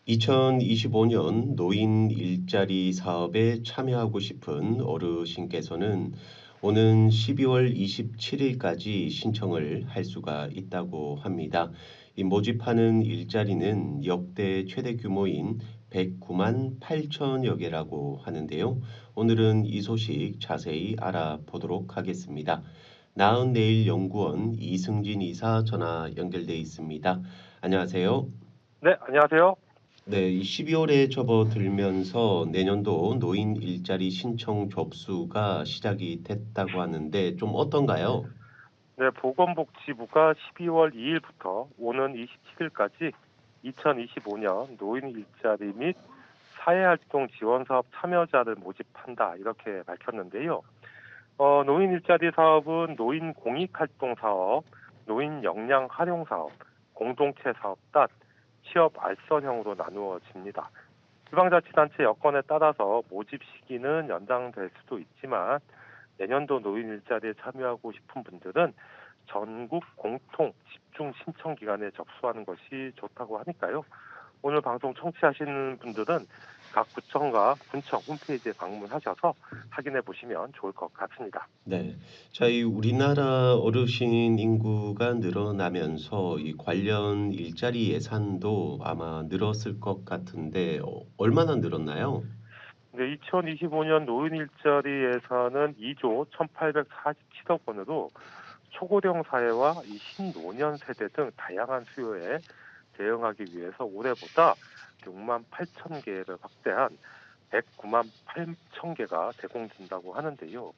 2025년 노인 일자리 사업에 참여하고 싶은 어르신께서는 오는 12월 27일까지 신청을 할 수가 있다고 합니다. 이 모집하는 일자리는 역대 최대 규모인 109만 8천여 개라고 하는데요. 오늘은 이 소식 자세히 알아보도록 하겠습니다. 나은 내일 연구원 이승진 이사 전화 연결돼 있습니다. 안녕하세요. 네, 안녕하세요. 네, 이 12월에 접어들면서 내년도 노인 일자리 신청 접수가 시작이 됐다고 하는데 좀 어떤가요? 네, 보건복지부가 12월 2일부터 오는 27일까지 2025년 노인 일자리 및 사회활동 지원사업 참여자를 모집한다 이렇게 밝혔는데요. 노인 일자리 사업은 노인 공익활동 사업, 노인 역량 활용 사업, 공동체 사업 단 취업 알선형으로 나누어집니다. 지방자치단체 여건에 따라서 모집 시기는 연장될 수도 있지만 내년도 노인 일자리에 참여하고 싶은 분들은 전국 공통 집중 신청 기간에 접수하는 것이 좋다고 하니까요. 오늘 방송 청취하시는 분들은 각 구청과 군청 홈페이지에 방문하셔서 확인해 보시면 좋을 것 같습니다. 네. 자, 이 우리나라 어르신 인구가 늘어나면서 이 관련 일자리 예산도 아마 늘었을 것 같은데 얼마나 늘었나요? 네, 2025년 노인 일자리 예산은 2조 1,847억 원으로 초고령 사회와 이 신노년 세대 등 다양한 수요에 대응하기 위해서 올해보다 6만 8천 개를 확대한 109만 8천 개가 제공된다고 하는데요.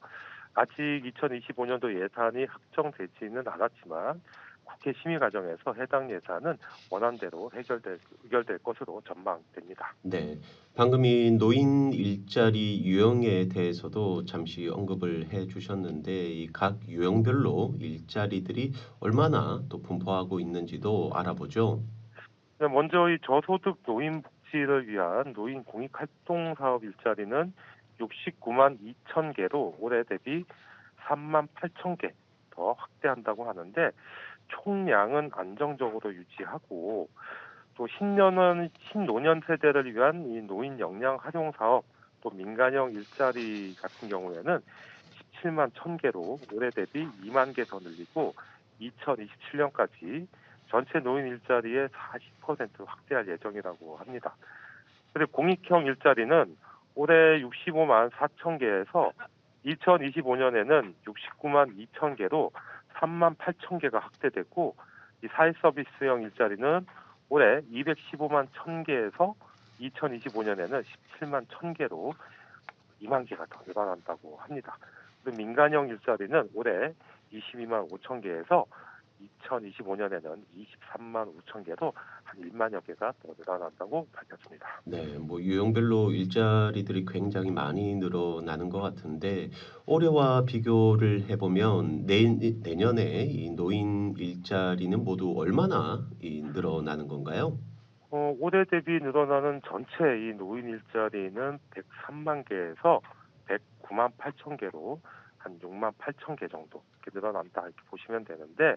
아직 2025년도 예산이 확정되지는 않았지만 국회 심의 과정에서 해당 예산은 원안대로 의결될 것으로 전망됩니다. 네. 방금 이 노인 일자리 유형에 대해서도 잠시 언급을 해 주셨는데 이 각 유형별로 일자리들이 얼마나 또 분포하고 있는지도 알아보죠. 네, 먼저 이 저소득 노인 복지를 위한 노인 공익활동 사업 일자리는 69만 2천 개로 올해 대비 3만 8천 개 더 확대한다고 하는데 총량은 안정적으로 유지하고 또 신노년 세대를 위한 이 노인 역량 활용 사업 또 민간형 일자리 같은 경우에는 17만 1,000개로 올해 대비 2만 개 더 늘리고 2027년까지 전체 노인 일자리의 40% 확대할 예정이라고 합니다. 그리고 공익형 일자리는 올해 65만 4천 개에서 2025년에는 69만 2천 개로 3만 8천 개가 확대됐고 이 사회 서비스형 일자리는 올해 215만 1천 개에서 2025년에는 17만 1천 개로 2만 개가 더 늘어난다고 합니다. 그리고 민간형 일자리는 올해 22만 5천 개에서 2025년에는 23만 5천 개로 한 1만여 개가 더 늘어난다고 밝혔습니다. 네. 뭐 유형별로 일자리들이 굉장히 많이 늘어나는 것 같은데 올해와 비교를 해 보면 내년에 이 노인 일자리는 모두 얼마나 이 늘어나는 건가요? 올해 대비 늘어나는 전체 이 노인 일자리는 103만 개에서 109만 8천 개로 한 6만 8천 개 정도 이렇게 늘어난다 이렇게 보시면 되는데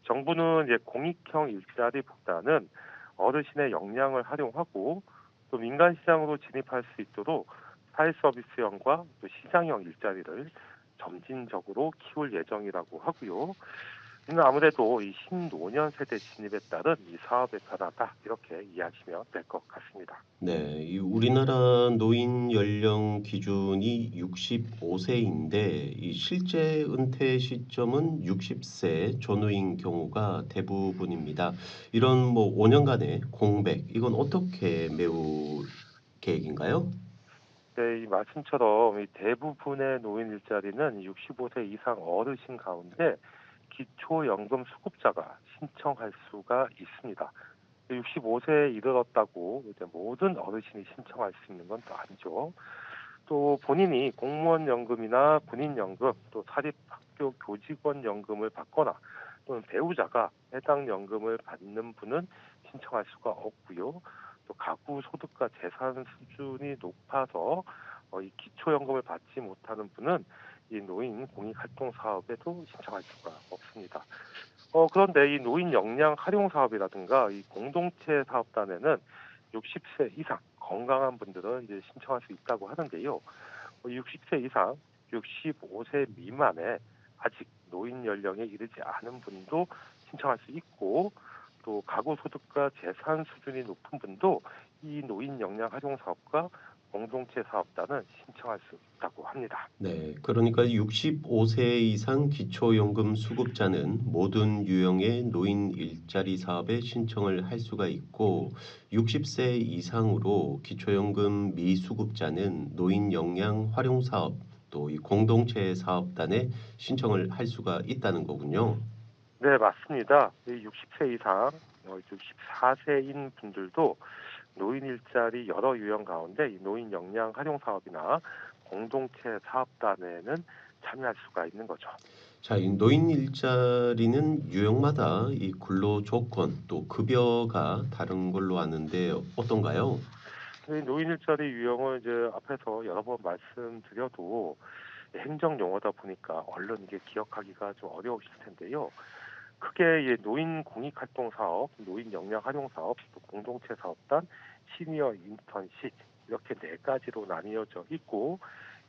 정부는 이제 공익형 일자리보다는 어르신의 역량을 활용하고 또 민간 시장으로 진입할 수 있도록 사회 서비스형과 또 시장형 일자리를 점진적으로 키울 예정이라고 하고요. 아무래도 이 신노년 세대 진입에 따른 이 사업의 변화다 이렇게 이해하시면 될 것 같습니다. 네. 이 우리나라 노인 연령 기준이 65세인데 이 실제 은퇴 시점은 60세 전후인 경우가 대부분입니다. 이런 뭐 5년간의 공백 이건 어떻게 메울 계획인가요? 네, 이 말씀처럼 이 대부분의 노인 일자리는 65세 이상 어르신 가운데 기초연금 수급자가 신청할 수가 있습니다. 65세에 이르렀다고 이제 모든 어르신이 신청할 수 있는 건 또 아니죠. 또 본인이 공무원 연금이나 군인 연금 또 사립학교 교직원 연금을 받거나 또는 배우자가 해당 연금을 받는 분은 신청할 수가 없고요. 또 가구 소득과 재산 수준이 높아서 이 기초연금을 받지 못하는 분은 이 노인 공익활동 사업에도 신청할 수가 없습니다. 그런데 이 노인 역량 활용 사업이라든가 이 공동체 사업단에는 60세 이상 건강한 분들은 이제 신청할 수 있다고 하는데요. 60세 이상 65세 미만에 아직 노인 연령에 이르지 않은 분도 신청할 수 있고, 또 가구 소득과 재산 수준이 높은 분도 이 노인 역량 활용 사업과 공동체 사업단은 신청할 수 있다고 합니다. 네, 그러니까 65세 이상 기초연금 수급자는 모든 유형의 노인 일자리 사업에 신청을 할 수가 있고, 60세 이상으로 기초연금 미수급자는 노인 역량 활용 사업, 또 이 공동체 사업단에 신청을 할 수가 있다는 거군요. 네, 맞습니다. 60세 이상 64세인 분들도 노인 일자리 여러 유형 가운데 이 노인 역량 활용 사업이나 공동체 사업단에는 참여할 수가 있는 거죠. 자, 이 노인 일자리는 유형마다 이 근로 조건 또 급여가 다른 걸로 아는데 어떤가요? 이 노인 일자리 유형은 이제 앞에서 여러 번 말씀드려도 행정 용어다 보니까 얼른 이게 기억하기가 좀 어려우실 텐데요. 크게 이 노인 공익활동 사업, 노인 역량 활용 사업, 또 공동체 사업단, 시니어 인턴십 이렇게 네 가지로 나뉘어져 있고,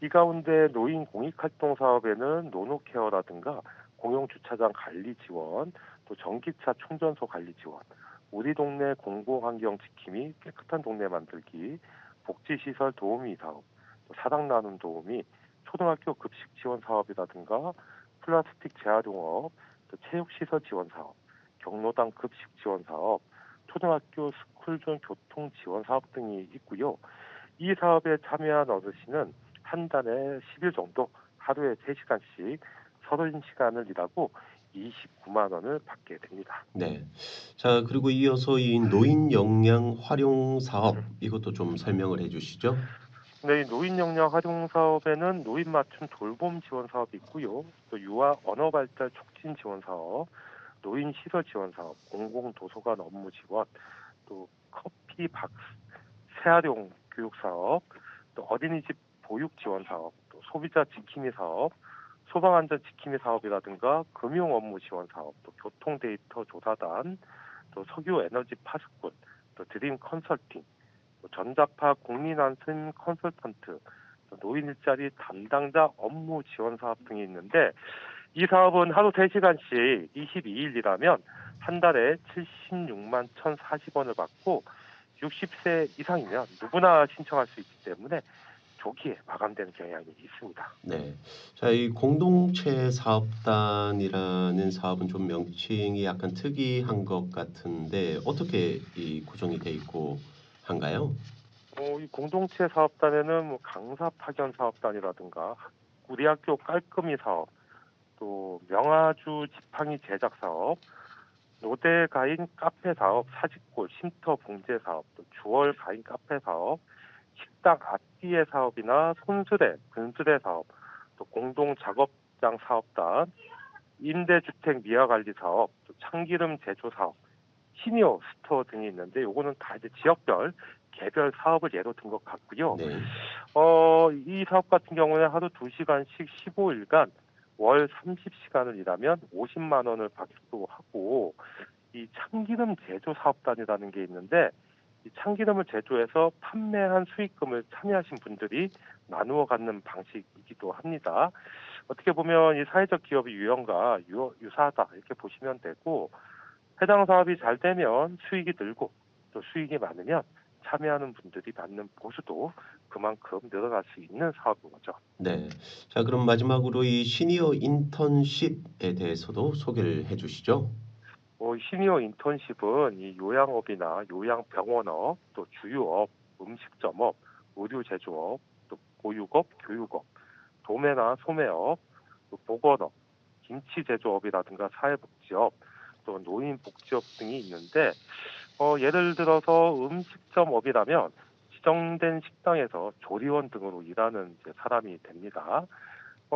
이 가운데 노인 공익활동 사업에는 노노케어라든가 공용주차장 관리 지원, 또 전기차 충전소 관리 지원, 우리 동네 공공환경 지킴이, 깨끗한 동네 만들기, 복지시설 도우미 사업, 또 사당 나눔 도우미, 초등학교 급식 지원 사업이라든가 플라스틱 재활용업, 또 체육시설 지원 사업, 경로당 급식 지원 사업, 초등학교 스쿨존 교통 지원 사업 등이 있고요. 이 사업에 참여한 어르신은 한 달에 10일 정도 하루에 3시간씩 30시간을 일하고 29만 원을 받게 됩니다. 네. 자, 그리고 이어서 이 노인 역량 활용 사업 이것도 좀 설명을 해 주시죠. 네, 이 노인 역량 활용 사업에는 노인 맞춤 돌봄 지원 사업이 있고요. 또 유아 언어 발달 촉진 지원 사업, 노인 시설 지원 사업, 공공 도서관 업무 지원, 또 커피 박 재활용 교육 사업, 또 어린이집 보육 지원 사업, 또 소비자 지킴이 사업, 소방안전 지킴이 사업이라든가 금융 업무 지원 사업, 또 교통 데이터 조사단, 또 석유 에너지 파수꾼, 또 드림 컨설팅, 또 전자파 국민안심 컨설턴트, 또 노인 일자리 담당자 업무 지원 사업 등이 있는데, 이 사업은 하루 3시간씩 22일 일하면 한 달에 76만 1,040원을 받고, 60세 이상이면 누구나 신청할 수 있기 때문에 조기에 마감되는 경향이 있습니다. 네. 자, 이 공동체 사업단이라는 사업은 좀 명칭이 약간 특이한 것 같은데 어떻게 이 구성이 돼 있고 한가요? 이 공동체 사업단에는 뭐 강사 파견 사업단이라든가 우리 학교 깔끔이 사업, 또 명아주 지팡이 제작 사업, 노대 가인 카페 사업, 사직골 쉼터 봉제 사업, 또 주월 가인 카페 사업, 식당 앞뒤의 사업이나 손수레, 분수레 사업, 또 공동 작업장 사업단, 임대주택 미화관리 사업, 또 참기름 제조 사업, 시니어 스토어 등이 있는데 요거는 다 이제 지역별 개별 사업을 예로 든 것 같고요. 네. 이 사업 같은 경우에 하루 2시간씩 15일간 월 30시간을 일하면 50만 원을 받기도 하고, 이 참기름 제조 사업단이라는 게 있는데, 이 참기름을 제조해서 판매한 수익금을 참여하신 분들이 나누어 갖는 방식이기도 합니다. 어떻게 보면 이 사회적 기업의 유형과 유사하다 이렇게 보시면 되고, 해당 사업이 잘 되면 수익이 늘고, 또 수익이 많으면 참여하는 분들이 받는 보수도 그만큼 늘어날 수 있는 사업인 거죠. 네. 자, 그럼 마지막으로 이 시니어 인턴십에 대해서도 소개를 해 주시죠. 시니어 인턴십은 이 요양업이나 요양병원업, 또 주유업, 음식점업, 의류 제조업, 또 보육업, 교육업, 도매나 소매업, 또 보건업, 김치 제조업이라든가 사회복지업, 또 노인복지업 등이 있는데, 예를 들어서 음식점업이라면 지정된 식당에서 조리원 등으로 일하는 이제 사람이 됩니다.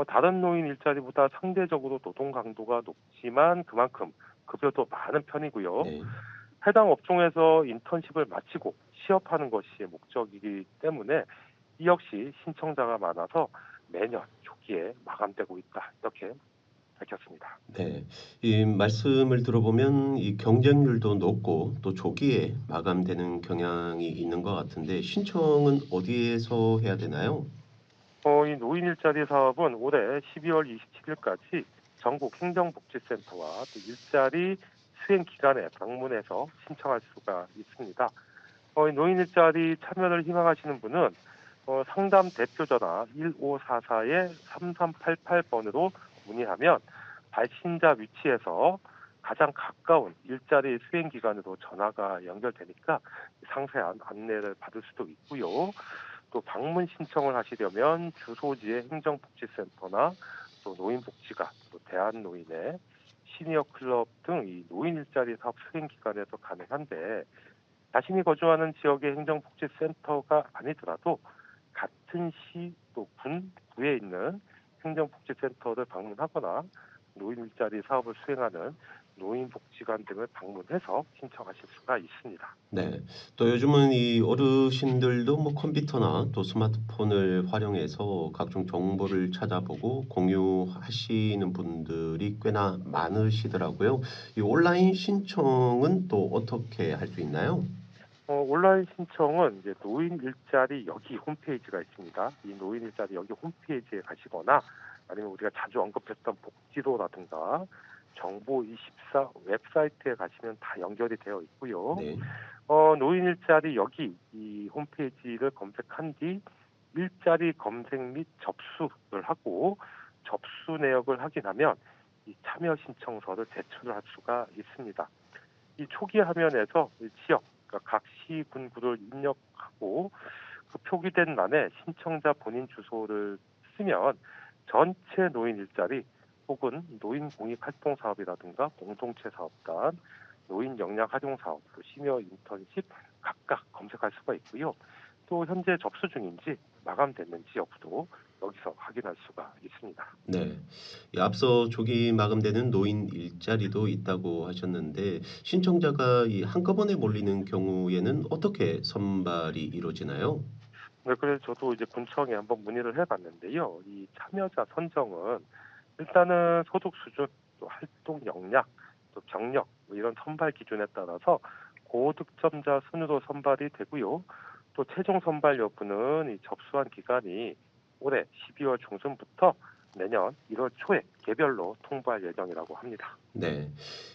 다른 노인 일자리보다 상대적으로 노동 강도가 높지만 그만큼 급여도 많은 편이고요. 네. 해당 업종에서 인턴십을 마치고 취업하는 것이 목적이기 때문에 이 역시 신청자가 많아서 매년 초기에 마감되고 있다. 이렇게 밝혔습니다. 네. 이 말씀을 들어보면 이 경쟁률도 높고 또 조기에 마감되는 경향이 있는 것 같은데 신청은 어디에서 해야 되나요? 이 노인 일자리 사업은 올해 12월 27일까지 전국 행정복지센터와 또 일자리 수행 기관에 방문해서 신청할 수가 있습니다. 이 노인 일자리 참여를 희망하시는 분은 상담 대표 전화 1544-3388번으로 문의하면 발신자 위치에서 가장 가까운 일자리 수행 기관으로 전화가 연결되니까 상세한 안내를 받을 수도 있고요. 또 방문 신청을 하시려면 주소지의 행정복지센터나 또 노인복지관, 또 대한노인의 시니어 클럽 등 이 노인 일자리 사업 수행 기관에서 가능한데 자신이 거주하는 지역의 행정복지센터가 아니더라도 같은 시 또 군, 구에 있는 행정복지센터를 방문하거나 노인 일자리 사업을 수행하는 노인복지관 등을 방문해서 신청하실 수가 있습니다. 네. 또 요즘은 이 어르신들도 뭐 컴퓨터나 또 스마트폰을 활용해서 각종 정보를 찾아보고 공유하시는 분들이 꽤나 많으시더라고요. 이 온라인 신청은 또 어떻게 할 수 있나요? 온라인 신청은 이제 노인 일자리 여기 홈페이지가 있습니다. 이 노인 일자리 여기 홈페이지에 가시거나 아니면 우리가 자주 언급했던 복지로라든가 정보24 웹사이트에 가시면 다 연결이 되어 있고요. 네. 노인 일자리 여기 이 홈페이지를 검색한 뒤 일자리 검색 및 접수를 하고 접수 내역을 확인하면 이 참여 신청서를 제출을 할 수가 있습니다. 이 초기 화면에서 이 지역, 그러니까 각 시, 군구를 입력하고 그 표기된欄에 신청자 본인 주소를 쓰면 전체 노인 일자리 혹은 노인 공익 활동 사업이라든가 공동체 사업단, 노인 역량 활용 사업, 또 시니어 인턴십 각각 검색할 수가 있고요. 또 현재 접수 중인지 마감됐는지 여부도 여기서 확인할 수가 있습니다. 네. 이 앞서 조기 마감되는 노인 일자리도 있다고 하셨는데 신청자가 이 한꺼번에 몰리는 경우에는 어떻게 선발이 이루어지나요? 네, 그래서 저도 이제 군청에 한번 문의를 해봤는데요. 이 참여자 선정은 일단은 소득 수준, 또 활동 역량, 또 경력 뭐 이런 선발 기준에 따라서 고득점자 순으로 선발이 되고요. 또 최종 선발 여부는 이 접수한 기간이 올해 12월 중순부터 내년 1월 초에 개별로 통보할 예정이라고 합니다. 네.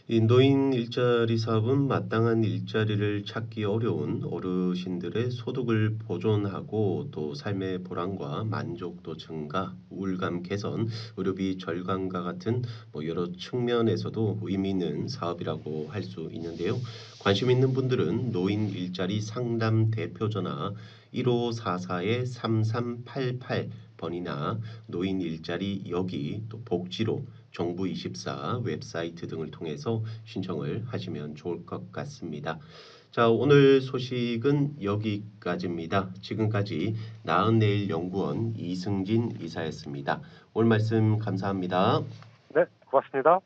이 노인 일자리 사업은 마땅한 일자리를 찾기 어려운 어르신들의 소득을 보존하고 또 삶의 보람과 만족도 증가, 우울감 개선, 의료비 절감과 같은 뭐 여러 측면에서도 의미 있는 사업이라고 할 수 있는데요. 관심 있는 분들은 노인 일자리 상담 대표 전화 1544-3388번이나 노인 일자리 여기 또 복지로 정부24 웹사이트 등을 통해서 신청을 하시면 좋을 것 같습니다. 자, 오늘 소식은 여기까지입니다. 지금까지 나은내일 연구원 이승진 이사였습니다. 오늘 말씀 감사합니다. 네, 고맙습니다.